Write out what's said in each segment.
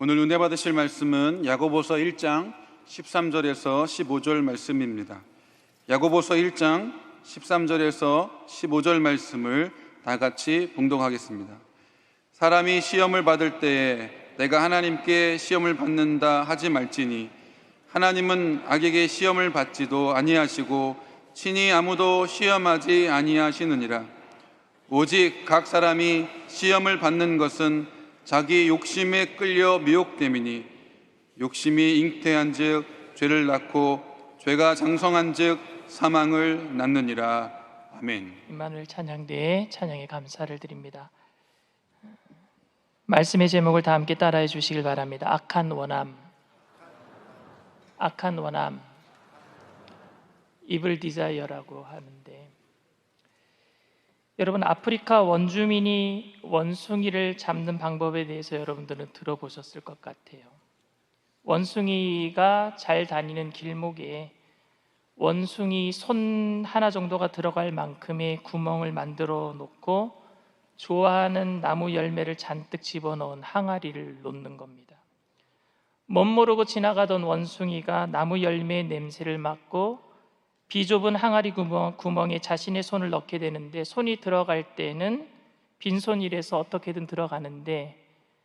오늘 은혜 받으실 말씀은 야고보서 1장 13절에서 15절 말씀입니다. 야고보서 1장 13절에서 15절 말씀을 다 같이 봉독하겠습니다. 사람이 시험을 받을 때에 내가 하나님께 시험을 받는다 하지 말지니 하나님은 악에게 시험을 받지도 아니하시고 친히 아무도 시험하지 아니하시느니라. 오직 각 사람이 시험을 받는 것은 자기 욕심에 끌려 미혹됨이니 욕심이 잉태한즉 죄를 낳고 죄가 장성한즉 사망을 낳느니라. 아멘. 임마누엘 찬양대에 찬양에 감사를 드립니다. 말씀의 제목을 다 함께 따라해 주시길 바랍니다. 악한 원함, 악한 원함, evil desire라고 하는데, 여러분, 아프리카 원주민이 원숭이를 잡는 방법에 대해서 여러분들은 들어보셨을 것 같아요. 원숭이가 잘 다니는 길목에 원숭이 손 하나 정도가 들어갈 만큼의 구멍을 만들어 놓고 좋아하는 나무 열매를 잔뜩 집어넣은 항아리를 놓는 겁니다. 멋모르고 지나가던 원숭이가 나무 열매의 냄새를 맡고 비좁은 항아리 구멍에 자신의 손을 넣게 되는데, 손이 들어갈 때는 빈손이라서 어떻게든 들어가는데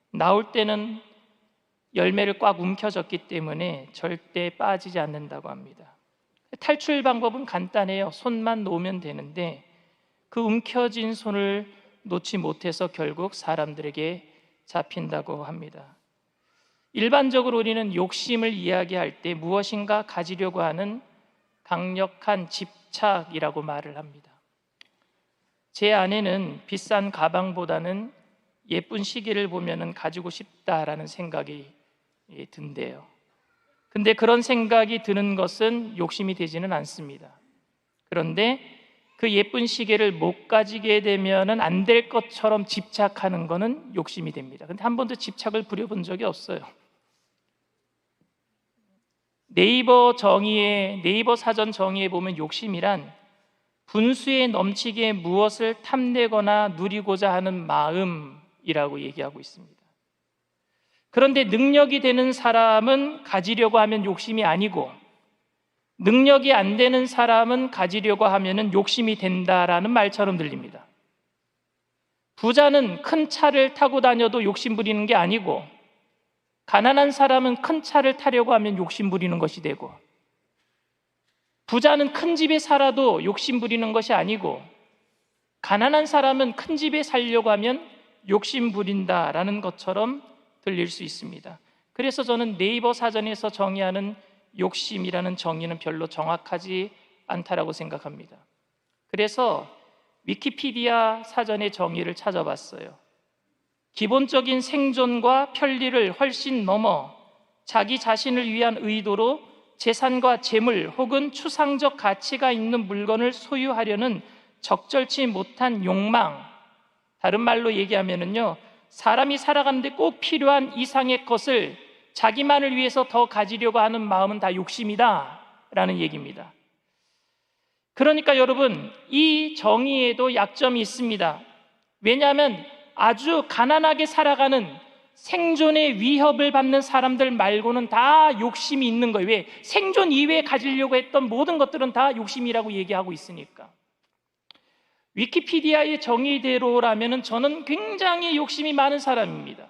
나올 때는 열매를 꽉 움켜졌기 때문에 절대 빠지지 않는다고 합니다. 탈출 방법은 간단해요. 손만 놓으면 되는데 그 움켜진 손을 놓지 못해서 결국 사람들에게 잡힌다고 합니다. 일반적으로 우리는 욕심을 이야기할 때 무엇인가 가지려고 하는 강력한 집착이라고 말을 합니다. 제 아내는 비싼 가방보다는 예쁜 시계를 보면 가지고 싶다라는 생각이 든대요. 근데 그런 생각이 드는 것은 욕심이 되지는 않습니다. 그런데 그 예쁜 시계를 못 가지게 되면 안 될 것처럼 집착하는 것은 욕심이 됩니다. 근데 한 번도 집착을 부려본 적이 없어요. 네이버 사전 정의에 보면 욕심이란 분수에 넘치게 무엇을 탐내거나 누리고자 하는 마음이라고 얘기하고 있습니다. 그런데 능력이 되는 사람은 가지려고 하면 욕심이 아니고, 능력이 안 되는 사람은 가지려고 하면 욕심이 된다라는 말처럼 들립니다. 부자는 큰 차를 타고 다녀도 욕심 부리는 게 아니고, 가난한 사람은 큰 차를 타려고 하면 욕심 부리는 것이 되고, 부자는 큰 집에 살아도 욕심 부리는 것이 아니고, 가난한 사람은 큰 집에 살려고 하면 욕심 부린다라는 것처럼 들릴 수 있습니다. 그래서 저는 네이버 사전에서 정의하는 욕심이라는 정의는 별로 정확하지 않다라고 생각합니다. 그래서 위키피디아 사전의 정의를 찾아봤어요. 기본적인 생존과 편리를 훨씬 넘어 자기 자신을 위한 의도로 재산과 재물 혹은 추상적 가치가 있는 물건을 소유하려는 적절치 못한 욕망, 다른 말로 얘기하면요, 사람이 살아가는데 꼭 필요한 이상의 것을 자기만을 위해서 더 가지려고 하는 마음은 다 욕심이다 라는 얘기입니다. 그러니까 여러분, 이 정의에도 약점이 있습니다. 왜냐하면 아주 가난하게 살아가는 생존의 위협을 받는 사람들 말고는 다 욕심이 있는 거예요. 왜? 생존 이외에 가지려고 했던 모든 것들은 다 욕심이라고 얘기하고 있으니까. 위키피디아의 정의대로라면 저는 굉장히 욕심이 많은 사람입니다.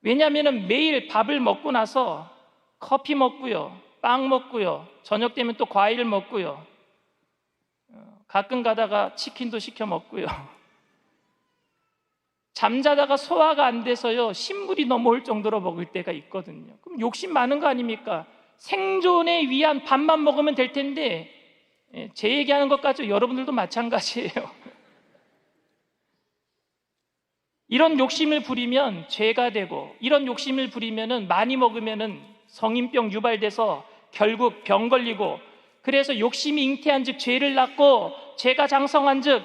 왜냐하면 매일 밥을 먹고 나서 커피 먹고요, 빵 먹고요, 저녁 되면 또 과일 먹고요, 가끔 가다가 치킨도 시켜 먹고요, 잠자다가 소화가 안 돼서요 신물이 넘어올 정도로 먹을 때가 있거든요. 그럼 욕심 많은 거 아닙니까? 생존에 위한 밥만 먹으면 될 텐데, 제 얘기하는 것까지 여러분들도 마찬가지예요. 이런 욕심을 부리면 죄가 되고, 이런 욕심을 부리면 많이 먹으면 성인병 유발돼서 결국 병 걸리고, 그래서 욕심이 잉태한 즉 죄를 낳고 죄가 장성한 즉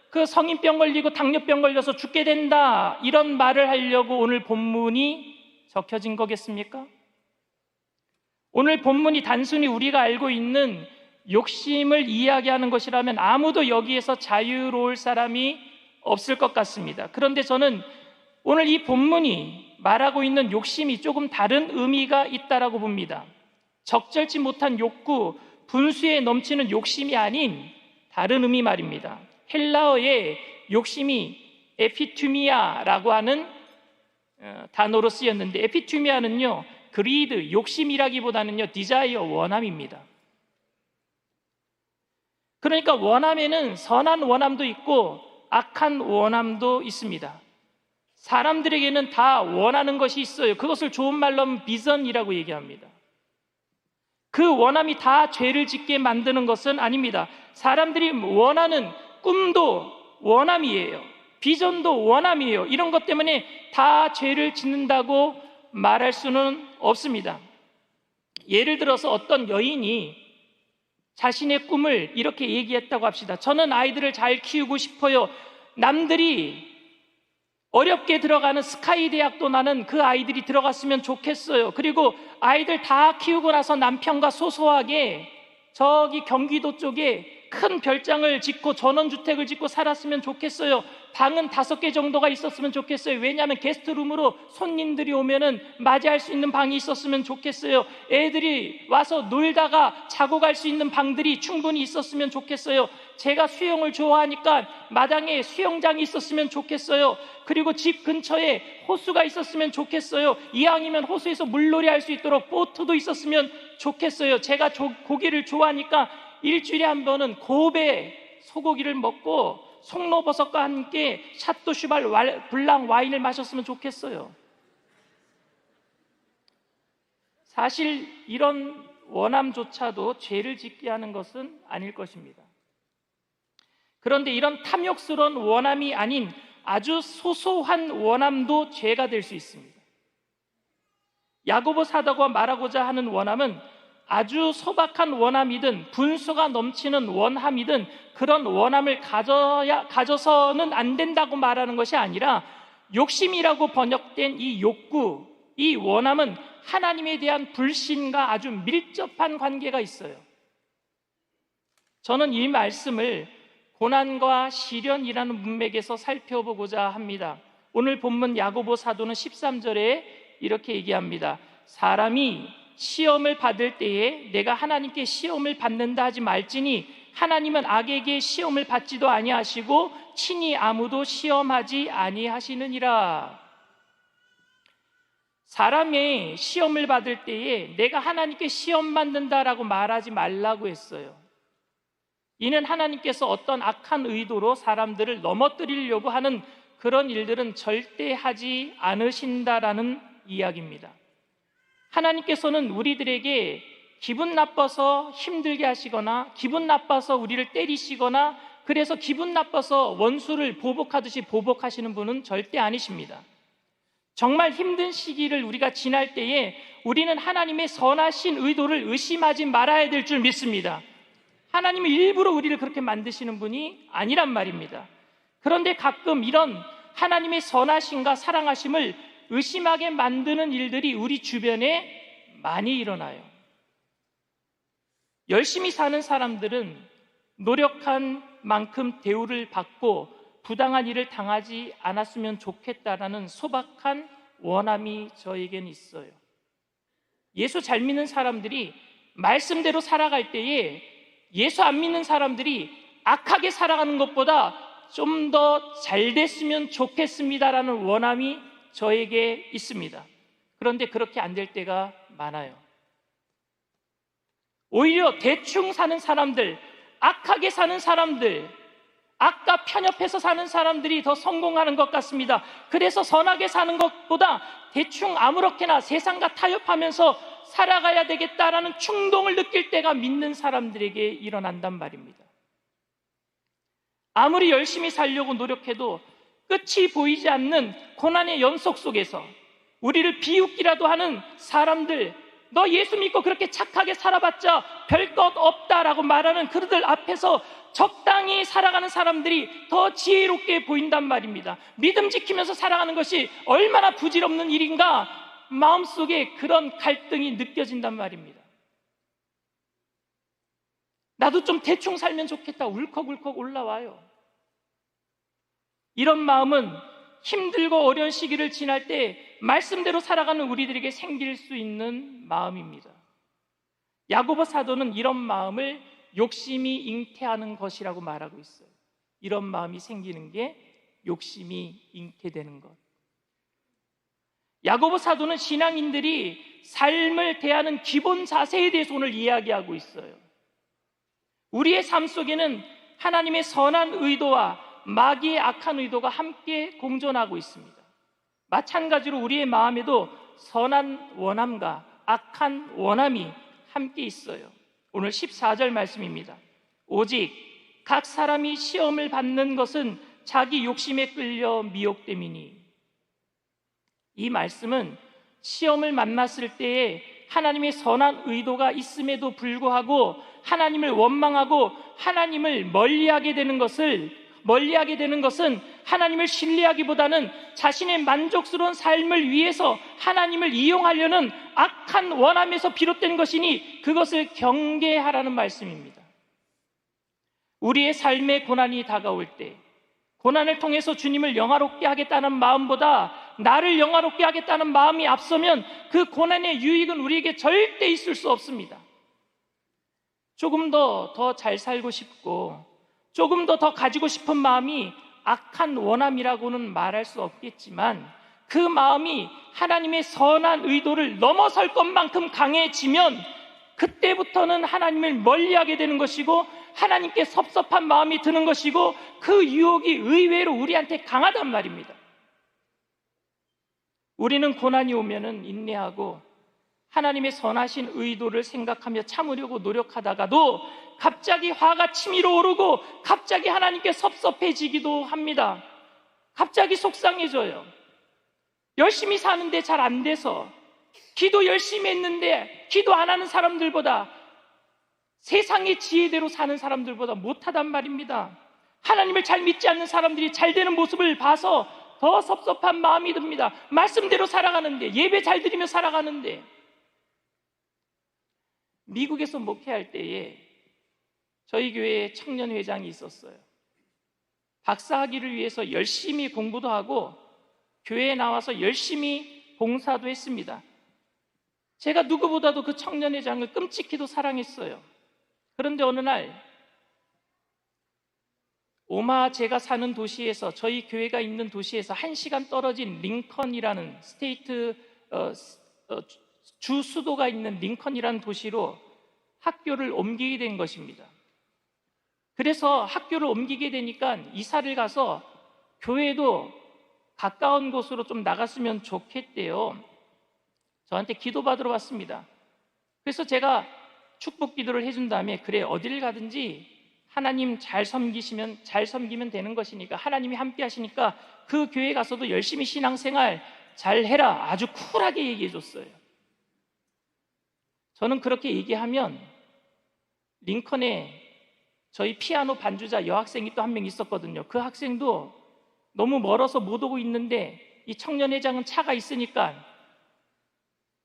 그 성인병 걸리고 당뇨병 걸려서 죽게 된다, 이런 말을 하려고 오늘 본문이 적혀진 거겠습니까? 오늘 본문이 단순히 우리가 알고 있는 욕심을 이야기하는 것이라면 아무도 여기에서 자유로울 사람이 없을 것 같습니다. 그런데 저는 오늘 이 본문이 말하고 있는 욕심이 조금 다른 의미가 있다라고 봅니다. 적절치 못한 욕구, 분수에 넘치는 욕심이 아닌 다른 의미 말입니다. 헬라어의 욕심이 에피투미아라고 하는 단어로 쓰였는데, 에피투미아는요, 그리드, 욕심이라기보다는요, 디자이어, 원함입니다. 그러니까 원함에는 선한 원함도 있고 악한 원함도 있습니다. 사람들에게는 다 원하는 것이 있어요. 그것을 좋은 말로 하면 비전이라고 얘기합니다. 그 원함이 다 죄를 짓게 만드는 것은 아닙니다. 사람들이 원하는 꿈도 원함이에요. 비전도 원함이에요. 이런 것 때문에 다 죄를 짓는다고 말할 수는 없습니다. 예를 들어서 어떤 여인이 자신의 꿈을 이렇게 얘기했다고 합시다. 저는 아이들을 잘 키우고 싶어요. 남들이 어렵게 들어가는 스카이 대학도 나는 그 아이들이 들어갔으면 좋겠어요. 그리고 아이들 다 키우고 나서 남편과 소소하게 저기 경기도 쪽에 큰 별장을 짓고 전원주택을 짓고 살았으면 좋겠어요. 방은 5개 정도가 있었으면 좋겠어요. 왜냐하면 게스트룸으로 손님들이 오면은 맞이할 수 있는 방이 있었으면 좋겠어요. 애들이 와서 놀다가 자고 갈 수 있는 방들이 충분히 있었으면 좋겠어요. 제가 수영을 좋아하니까 마당에 수영장이 있었으면 좋겠어요. 그리고 집 근처에 호수가 있었으면 좋겠어요. 이왕이면 호수에서 물놀이 할 수 있도록 보트도 있었으면 좋겠어요. 제가 고기를 좋아하니까 일주일에 한 번은 고베 소고기를 먹고 송로버섯과 함께 샤또 슈발 블랑 와인을 마셨으면 좋겠어요. 사실 이런 원함조차도 죄를 짓게 하는 것은 아닐 것입니다. 그런데 이런 탐욕스러운 원함이 아닌 아주 소소한 원함도 죄가 될 수 있습니다. 야고보 사도가 말하고자 하는 원함은 아주 소박한 원함이든 분수가 넘치는 원함이든 그런 원함을 가져서는 안 된다고 말하는 것이 아니라, 욕심이라고 번역된 이 욕구, 이 원함은 하나님에 대한 불신과 아주 밀접한 관계가 있어요. 저는 이 말씀을 고난과 시련이라는 문맥에서 살펴보고자 합니다. 오늘 본문 야고보 사도는 13절에 이렇게 얘기합니다. 사람이 시험을 받을 때에 내가 하나님께 시험을 받는다 하지 말지니 하나님은 악에게 시험을 받지도 아니하시고 친히 아무도 시험하지 아니하시느니라. 사람의 시험을 받을 때에 내가 하나님께 시험 받는다라고 말하지 말라고 했어요. 이는 하나님께서 어떤 악한 의도로 사람들을 넘어뜨리려고 하는 그런 일들은 절대 하지 않으신다라는 이야기입니다. 하나님께서는 우리들에게 기분 나빠서 힘들게 하시거나 기분 나빠서 우리를 때리시거나 그래서 기분 나빠서 원수를 보복하듯이 보복하시는 분은 절대 아니십니다. 정말 힘든 시기를 우리가 지날 때에 우리는 하나님의 선하신 의도를 의심하지 말아야 될 줄 믿습니다. 하나님이 일부러 우리를 그렇게 만드시는 분이 아니란 말입니다. 그런데 가끔 이런 하나님의 선하심과 사랑하심을 의심하게 만드는 일들이 우리 주변에 많이 일어나요. 열심히 사는 사람들은 노력한 만큼 대우를 받고 부당한 일을 당하지 않았으면 좋겠다라는 소박한 원함이 저에게는 있어요. 예수 잘 믿는 사람들이 말씀대로 살아갈 때에 예수 안 믿는 사람들이 악하게 살아가는 것보다 좀 더 잘 됐으면 좋겠습니다라는 원함이 저에게 있습니다. 그런데 그렇게 안 될 때가 많아요. 오히려 대충 사는 사람들, 악하게 사는 사람들, 악과 편협해서 사는 사람들이 더 성공하는 것 같습니다. 그래서 선하게 사는 것보다 대충 아무렇게나 세상과 타협하면서 살아가야 되겠다라는 충동을 느낄 때가 믿는 사람들에게 일어난단 말입니다. 아무리 열심히 살려고 노력해도 끝이 보이지 않는 고난의 연속 속에서 우리를 비웃기라도 하는 사람들, 너 예수 믿고 그렇게 착하게 살아봤자 별것 없다라고 말하는 그들 앞에서 적당히 살아가는 사람들이 더 지혜롭게 보인단 말입니다. 믿음 지키면서 살아가는 것이 얼마나 부질없는 일인가 마음속에 그런 갈등이 느껴진단 말입니다. 나도 좀 대충 살면 좋겠다 울컥울컥 올라와요. 이런 마음은 힘들고 어려운 시기를 지날 때 말씀대로 살아가는 우리들에게 생길 수 있는 마음입니다. 야고보 사도는 이런 마음을 욕심이 잉태하는 것이라고 말하고 있어요. 이런 마음이 생기는 게 욕심이 잉태되는 것. 야고보 사도는 신앙인들이 삶을 대하는 기본 자세에 대해서 오늘 이야기하고 있어요. 우리의 삶 속에는 하나님의 선한 의도와 마귀의 악한 의도가 함께 공존하고 있습니다. 마찬가지로 우리의 마음에도 선한 원함과 악한 원함이 함께 있어요. 오늘 14절 말씀입니다. 오직 각 사람이 시험을 받는 것은 자기 욕심에 끌려 미혹됨이니. 이 말씀은 시험을 만났을 때에 하나님의 선한 의도가 있음에도 불구하고 하나님을 원망하고 하나님을 멀리하게 되는 것은 하나님을 신뢰하기보다는 자신의 만족스러운 삶을 위해서 하나님을 이용하려는 악한 원함에서 비롯된 것이니 그것을 경계하라는 말씀입니다. 우리의 삶에 고난이 다가올 때 고난을 통해서 주님을 영화롭게 하겠다는 마음보다 나를 영화롭게 하겠다는 마음이 앞서면 그 고난의 유익은 우리에게 절대 있을 수 없습니다. 조금 더 잘 살고 싶고 조금 더 가지고 싶은 마음이 악한 원함이라고는 말할 수 없겠지만 그 마음이 하나님의 선한 의도를 넘어설 것만큼 강해지면 그때부터는 하나님을 멀리하게 되는 것이고 하나님께 섭섭한 마음이 드는 것이고 그 유혹이 의외로 우리한테 강하단 말입니다. 우리는 고난이 오면은 인내하고 하나님의 선하신 의도를 생각하며 참으려고 노력하다가도 갑자기 화가 치밀어 오르고 갑자기 하나님께 섭섭해지기도 합니다. 갑자기 속상해져요. 열심히 사는데 잘 안 돼서, 기도 열심히 했는데 기도 안 하는 사람들보다, 세상의 지혜대로 사는 사람들보다 못하단 말입니다. 하나님을 잘 믿지 않는 사람들이 잘 되는 모습을 봐서 더 섭섭한 마음이 듭니다. 말씀대로 살아가는데, 예배 잘 드리며 살아가는데. 미국에서 목회할 때에 저희 교회에 청년회장이 있었어요. 박사학위를 위해서 열심히 공부도 하고 교회에 나와서 열심히 봉사도 했습니다. 제가 누구보다도 그 청년회장을 끔찍히도 사랑했어요. 그런데 어느 날 오마하 제가 사는 도시에서, 저희 교회가 있는 도시에서 1시간 떨어진 링컨이라는 주 수도가 있는 링컨이라는 도시로 학교를 옮기게 된 것입니다. 그래서 학교를 옮기게 되니까 이사를 가서 교회도 가까운 곳으로 좀 나갔으면 좋겠대요. 저한테 기도받으러 왔습니다. 그래서 제가 축복 기도를 해준 다음에, 그래, 어디를 가든지 하나님 잘 섬기면 되는 것이니까, 하나님이 함께 하시니까 그 교회 가서도 열심히 신앙생활 잘 해라, 아주 쿨하게 얘기해 줬어요. 저는 그렇게 얘기하면 링컨에 저희 피아노 반주자 여학생이 또 한 명 있었거든요. 그 학생도 너무 멀어서 못 오고 있는데 이 청년회장은 차가 있으니까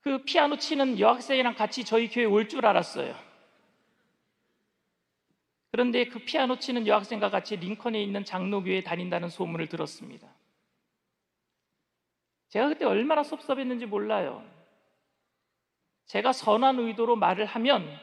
그 피아노 치는 여학생이랑 같이 저희 교회에 올 줄 알았어요. 그런데 그 피아노 치는 여학생과 같이 링컨에 있는 장로교회에 다닌다는 소문을 들었습니다. 제가 그때 얼마나 섭섭했는지 몰라요. 제가 선한 의도로 말을 하면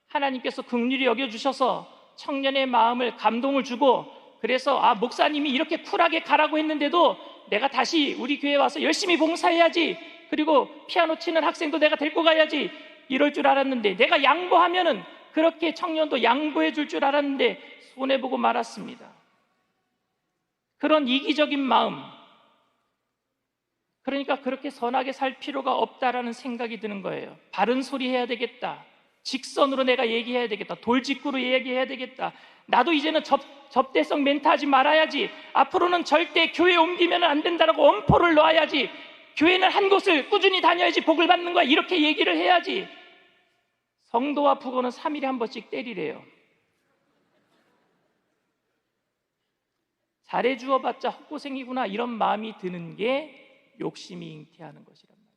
하나님께서 긍휼히 여겨주셔서 청년의 마음을, 감동을 주고, 그래서 목사님이 이렇게 쿨하게 가라고 했는데도 내가 다시 우리 교회에 와서 열심히 봉사해야지, 그리고 피아노 치는 학생도 내가 데리고 가야지, 이럴 줄 알았는데, 내가 양보하면은 그렇게 청년도 양보해 줄 줄 알았는데 손해보고 말았습니다. 그런 이기적인 마음, 그러니까 그렇게 선하게 살 필요가 없다라는 생각이 드는 거예요. 바른 소리 해야 되겠다, 직선으로 내가 얘기해야 되겠다, 돌직구로 얘기해야 되겠다, 나도 이제는 접대성 멘트 하지 말아야지, 앞으로는 절대 교회 옮기면 안 된다라고 엄포를 놓아야지, 교회는 한 곳을 꾸준히 다녀야지 복을 받는 거야, 이렇게 얘기를 해야지. 성도와 부고는 3일에 한 번씩 때리래요. 잘해주어봤자 헛고생이구나, 이런 마음이 드는 게 욕심이 잉태하는 것이란 말입니다.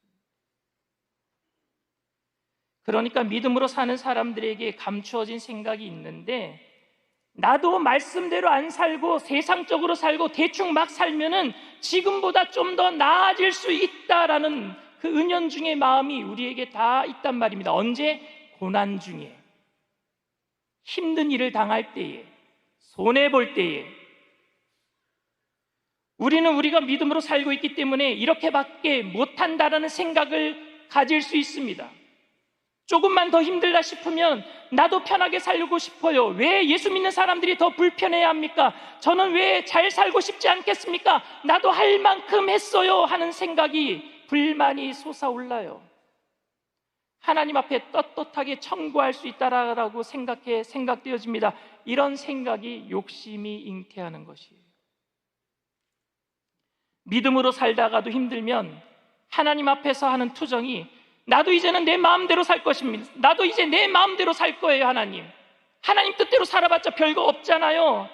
그러니까 믿음으로 사는 사람들에게 감추어진 생각이 있는데, 나도 말씀대로 안 살고 세상적으로 살고 대충 막 살면은 지금보다 좀 더 나아질 수 있다라는 그 은연중의 마음이 우리에게 다 있단 말입니다. 언제? 고난 중에, 힘든 일을 당할 때에, 손해볼 때에. 우리는 우리가 믿음으로 살고 있기 때문에 이렇게밖에 못한다라는 생각을 가질 수 있습니다. 조금만 더 힘들다 싶으면 나도 편하게 살고 싶어요. 왜 예수 믿는 사람들이 더 불편해야 합니까? 저는 왜 잘 살고 싶지 않겠습니까? 나도 할 만큼 했어요 하는 생각이, 불만이 솟아올라요. 하나님 앞에 떳떳하게 청구할 수 있다라고 생각되어집니다. 이런 생각이 욕심이 잉태하는 것이에요. 믿음으로 살다가도 힘들면 하나님 앞에서 하는 투정이, 나도 이제는 내 마음대로 살 것입니다. 나도 이제 내 마음대로 살 거예요. 하나님 뜻대로 살아봤자 별거 없잖아요.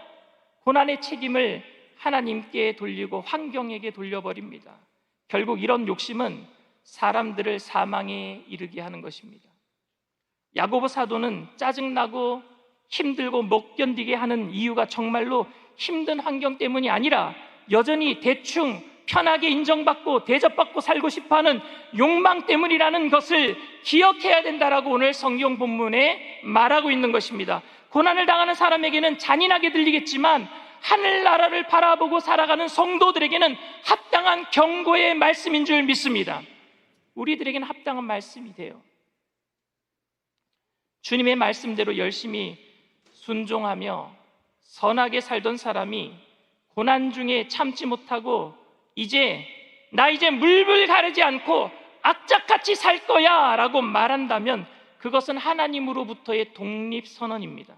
고난의 책임을 하나님께 돌리고 환경에게 돌려버립니다. 결국 이런 욕심은 사람들을 사망에 이르게 하는 것입니다. 야고보 사도는 짜증나고 힘들고 못 견디게 하는 이유가 정말로 힘든 환경 때문이 아니라 여전히 대충 편하게 인정받고 대접받고 살고 싶어하는 욕망 때문이라는 것을 기억해야 된다라고 오늘 성경 본문에 말하고 있는 것입니다. 고난을 당하는 사람에게는 잔인하게 들리겠지만 하늘나라를 바라보고 살아가는 성도들에게는 합당한 경고의 말씀인 줄 믿습니다. 우리들에게는 합당한 말씀이 돼요. 주님의 말씀대로 열심히 순종하며 선하게 살던 사람이 고난 중에 참지 못하고 나 이제 물불 가르지 않고 악착같이 살 거야 라고 말한다면 그것은 하나님으로부터의 독립선언입니다.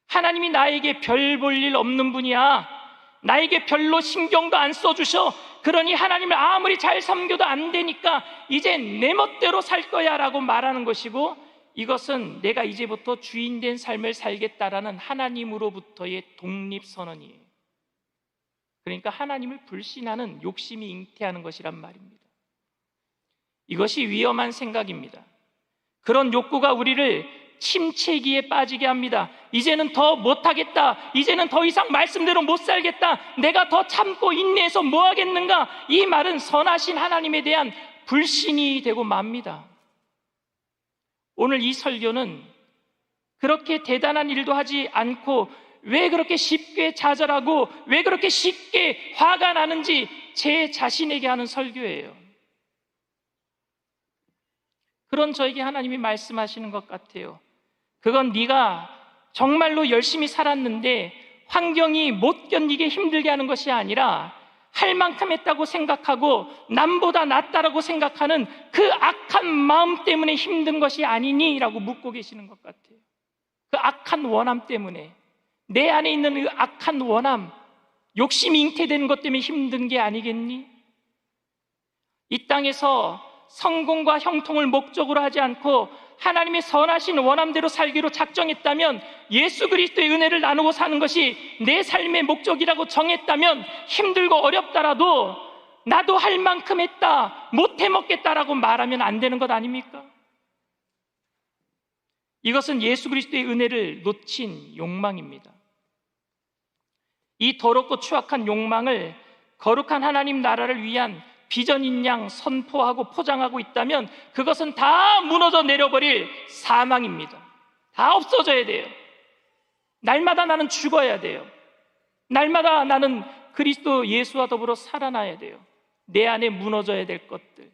하나님이 나에게 별 볼 일 없는 분이야, 나에게 별로 신경도 안 써주셔, 그러니 하나님을 아무리 잘 섬겨도 안 되니까 이제 내 멋대로 살 거야 라고 말하는 것이고, 이것은 내가 이제부터 주인된 삶을 살겠다라는 하나님으로부터의 독립선언이에요. 그러니까 하나님을 불신하는 욕심이 잉태하는 것이란 말입니다. 이것이 위험한 생각입니다. 그런 욕구가 우리를 침체기에 빠지게 합니다. 이제는 더 못하겠다, 이제는 더 이상 말씀대로 못 살겠다, 내가 더 참고 인내해서 뭐 하겠는가, 이 말은 선하신 하나님에 대한 불신이 되고 맙니다. 오늘 이 설교는 그렇게 대단한 일도 하지 않고 왜 그렇게 쉽게 좌절하고 왜 그렇게 쉽게 화가 나는지 제 자신에게 하는 설교예요. 그런 저에게 하나님이 말씀하시는 것 같아요. 그건 네가 정말로 열심히 살았는데 환경이 못 견디게 힘들게 하는 것이 아니라 할 만큼 했다고 생각하고 남보다 낫다라고 생각하는 그 악한 마음 때문에 힘든 것이 아니니? 라고 묻고 계시는 것 같아요. 그 악한 원함 때문에, 내 안에 있는 그 악한 원함, 욕심이 잉태되는 것 때문에 힘든 게 아니겠니? 이 땅에서 성공과 형통을 목적으로 하지 않고 하나님의 선하신 원함대로 살기로 작정했다면, 예수 그리스도의 은혜를 나누고 사는 것이 내 삶의 목적이라고 정했다면 힘들고 어렵더라도 나도 할 만큼 했다, 못 해먹겠다라고 말하면 안 되는 것 아닙니까? 이것은 예수 그리스도의 은혜를 놓친 욕망입니다. 이 더럽고 추악한 욕망을 거룩한 하나님 나라를 위한 비전인 양 선포하고 포장하고 있다면 그것은 다 무너져 내려버릴 사망입니다. 다 없어져야 돼요. 날마다 나는 죽어야 돼요. 날마다 나는 그리스도 예수와 더불어 살아나야 돼요. 내 안에 무너져야 될 것들.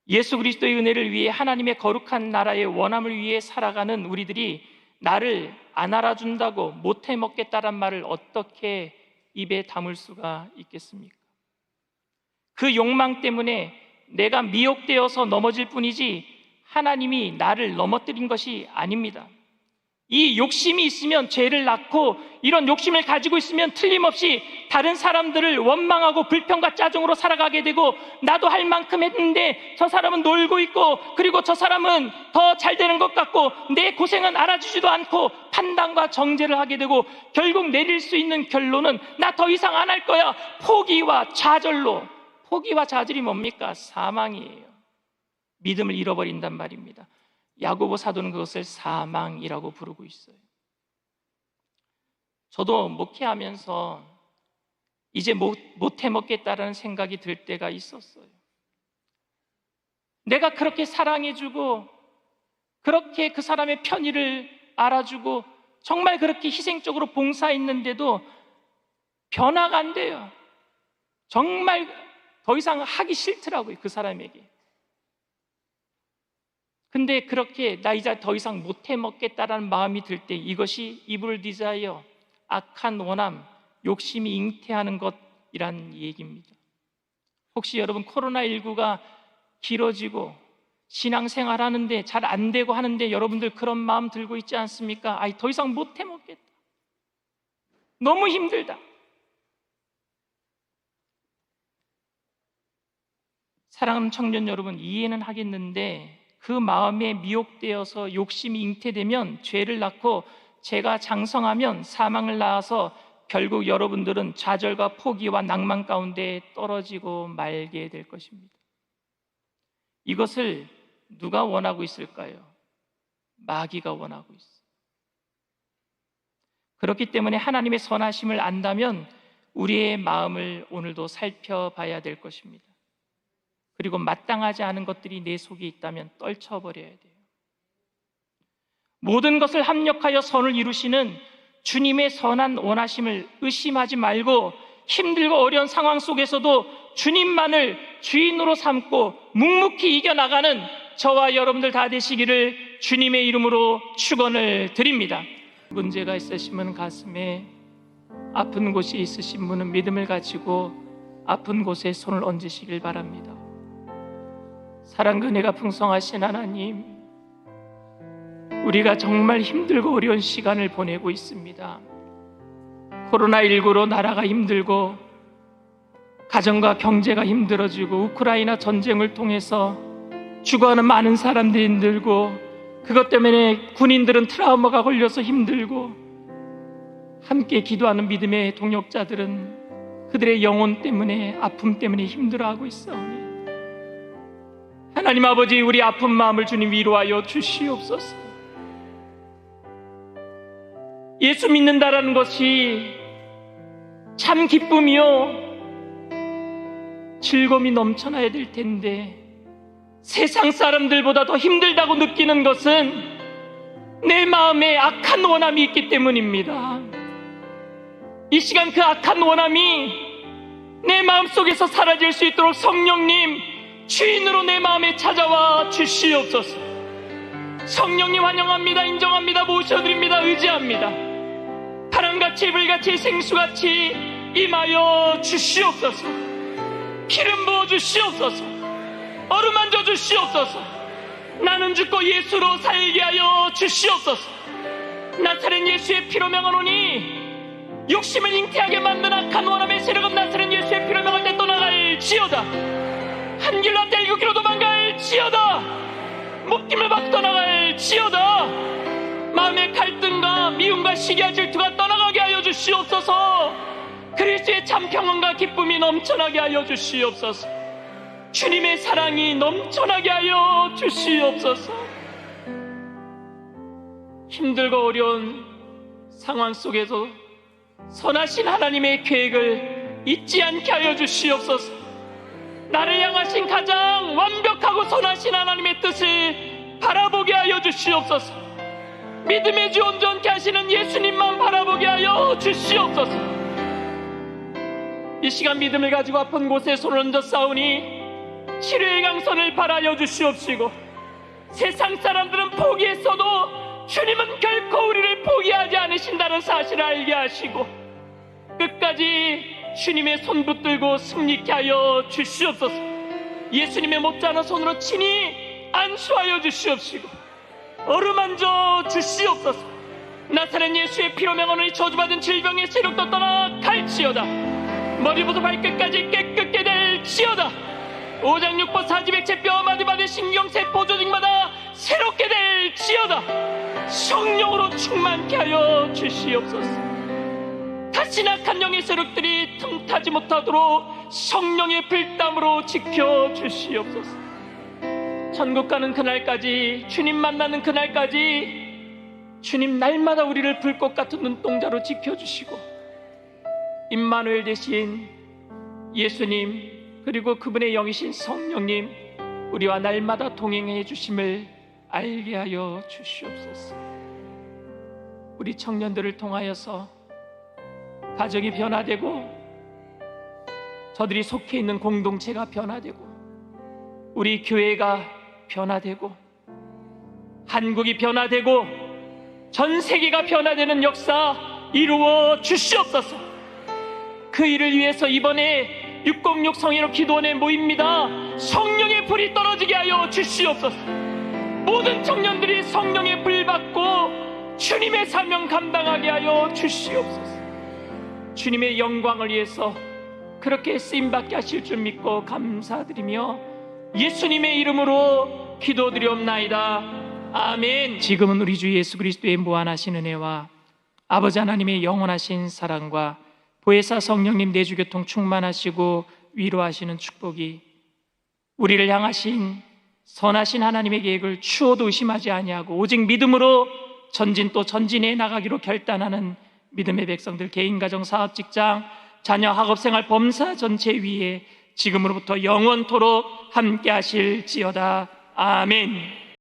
예수 그리스도의 은혜를 위해 하나님의 거룩한 나라의 원함을 위해 살아가는 우리들이 나를 안 알아준다고 못해 먹겠다란 말을 어떻게 입에 담을 수가 있겠습니까? 그 욕망 때문에 내가 미혹되어서 넘어질 뿐이지 하나님이 나를 넘어뜨린 것이 아닙니다. 이 욕심이 있으면 죄를 낳고, 이런 욕심을 가지고 있으면 틀림없이 다른 사람들을 원망하고 불평과 짜증으로 살아가게 되고, 나도 할 만큼 했는데 저 사람은 놀고 있고, 그리고 저 사람은 더 잘 되는 것 같고, 내 고생은 알아주지도 않고 판단과 정죄를 하게 되고, 결국 내릴 수 있는 결론은 나 더 이상 안 할 거야, 포기와 좌절로. 포기와 좌절이 뭡니까? 사망이에요. 믿음을 잃어버린단 말입니다. 야고보 사도는 그것을 사망이라고 부르고 있어요. 저도 목회하면서 이제 못 해먹겠다라는 생각이 들 때가 있었어요. 내가 그렇게 사랑해주고 그렇게 그 사람의 편의를 알아주고 정말 그렇게 희생적으로 봉사했는데도 변화가 안 돼요. 정말 더 이상 하기 싫더라고요, 그 사람에게. 근데 그렇게 나 이제 더 이상 못 해먹겠다라는 마음이 들 때 이것이 evil desire, 악한 원함, 욕심이 잉태하는 것이란 얘기입니다. 혹시 여러분 코로나19가 길어지고 신앙생활 하는데 잘 안 되고 하는데 여러분들 그런 마음 들고 있지 않습니까? 더 이상 못 해먹겠다. 너무 힘들다. 사랑하는 청년 여러분, 이해는 하겠는데 그 마음에 미혹되어서 욕심이 잉태되면 죄를 낳고 죄가 장성하면 사망을 낳아서 결국 여러분들은 좌절과 포기와 낭만 가운데 떨어지고 말게 될 것입니다. 이것을 누가 원하고 있을까요? 마귀가 원하고 있어요. 그렇기 때문에 하나님의 선하심을 안다면 우리의 마음을 오늘도 살펴봐야 될 것입니다. 그리고 마땅하지 않은 것들이 내 속에 있다면 떨쳐버려야 돼요. 모든 것을 합력하여 선을 이루시는 주님의 선한 원하심을 의심하지 말고 힘들고 어려운 상황 속에서도 주님만을 주인으로 삼고 묵묵히 이겨나가는 저와 여러분들 다 되시기를 주님의 이름으로 축원을 드립니다. 문제가 있으시면 가슴에 아픈 곳이 있으신 분은 믿음을 가지고 아픈 곳에 손을 얹으시길 바랍니다. 사랑과 은혜가 풍성하신 하나님, 우리가 정말 힘들고 어려운 시간을 보내고 있습니다. 코로나19로 나라가 힘들고 가정과 경제가 힘들어지고 우크라이나 전쟁을 통해서 죽어가는 많은 사람들이 힘들고 그것 때문에 군인들은 트라우마가 걸려서 힘들고 함께 기도하는 믿음의 동역자들은 그들의 영혼 때문에 아픔 때문에 힘들어하고 있사오니 하나님 아버지, 우리 아픈 마음을 주님 위로하여 주시옵소서. 예수 믿는다라는 것이 참 기쁨이요 즐거움이 넘쳐나야 될 텐데 세상 사람들보다 더 힘들다고 느끼는 것은 내 마음에 악한 원함이 있기 때문입니다. 이 시간 그 악한 원함이 내 마음속에서 사라질 수 있도록 성령님 주인으로 내 마음에 찾아와 주시옵소서. 성령님 환영합니다. 인정합니다. 모셔드립니다. 의지합니다. 바람같이 불같이 생수같이 임하여 주시옵소서. 기름 부어 주시옵소서. 어루만져 주시옵소서. 나는 죽고 예수로 살게 하여 주시옵소서. 나사렛 예수의 피로 명하노니 욕심을 잉태하게 만든 악한 원함의 세력은 나사렛 예수의 피로 명할 때 떠나갈지어다. 한 길로 앞에 7길로 도망갈지어다. 묶임을 받고 떠나갈지어다. 마음의 갈등과 미움과 시기와 질투가 떠나가게 하여 주시옵소서. 그리스도의 참 평안과 기쁨이 넘쳐나게 하여 주시옵소서. 주님의 사랑이 넘쳐나게 하여 주시옵소서. 힘들고 어려운 상황 속에서 선하신 하나님의 계획을 잊지 않게 하여 주시옵소서. 나를 향하신 가장 완벽하고 선하신 하나님의 뜻을 바라보게 하여 주시옵소서. 믿음의 주 온전케 하시는 예수님만 바라보게 하여 주시옵소서. 이 시간 믿음을 가지고 아픈 곳에 손을 얹어 싸우니 치료의 강선을 바라여 주시옵시고, 세상 사람들은 포기했어도 주님은 결코 우리를 포기하지 않으신다는 사실을 알게 하시고 끝까지 주님의 손 붙들고 승리케 하여 주시옵소서. 예수님의 못자는 손으로 친히 안수하여 주시옵시고 어루만져 주시옵소서. 나사렛 예수의 피로 명하노니 저주받은 질병의 세력도 떠나 갈지어다. 머리부터 발끝까지 깨끗게 될지어다. 오장육부 사지백체 뼈 마디마디 신경세포 조직마다 새롭게 될지어다. 성령으로 충만케 하여 주시옵소서. 다시 악한 영의 세력들이 틈타지 못하도록 성령의 불땀으로 지켜주시옵소서. 천국 가는 그날까지, 주님 만나는 그날까지 주님 날마다 우리를 불꽃 같은 눈동자로 지켜주시고 임마누엘 되신 예수님, 그리고 그분의 영이신 성령님, 우리와 날마다 동행해 주심을 알게 하여 주시옵소서. 우리 청년들을 통하여서 가정이 변화되고 저들이 속해 있는 공동체가 변화되고 우리 교회가 변화되고 한국이 변화되고 전 세계가 변화되는 역사 이루어 주시옵소서. 그 일을 위해서 이번에 606 성회로 기도원에 모입니다. 성령의 불이 떨어지게 하여 주시옵소서. 모든 청년들이 성령의 불 받고 주님의 사명 감당하게 하여 주시옵소서. 주님의 영광을 위해서 그렇게 쓰임받게 하실 줄 믿고 감사드리며 예수님의 이름으로 기도드리옵나이다. 아멘. 지금은 우리 주 예수 그리스도의 무한하신 은혜와 아버지 하나님의 영원하신 사랑과 보혜사 성령님 내주교통 충만하시고 위로하시는 축복이 우리를 향하신 선하신 하나님의 계획을 추호도 의심하지 아니하고 오직 믿음으로 전진 또 전진해 나가기로 결단하는 믿음의 백성들, 개인, 가정, 사업, 직장, 자녀, 학업생활, 범사 전체 위에 지금으로부터 영원토록 함께 하실지어다. 아멘.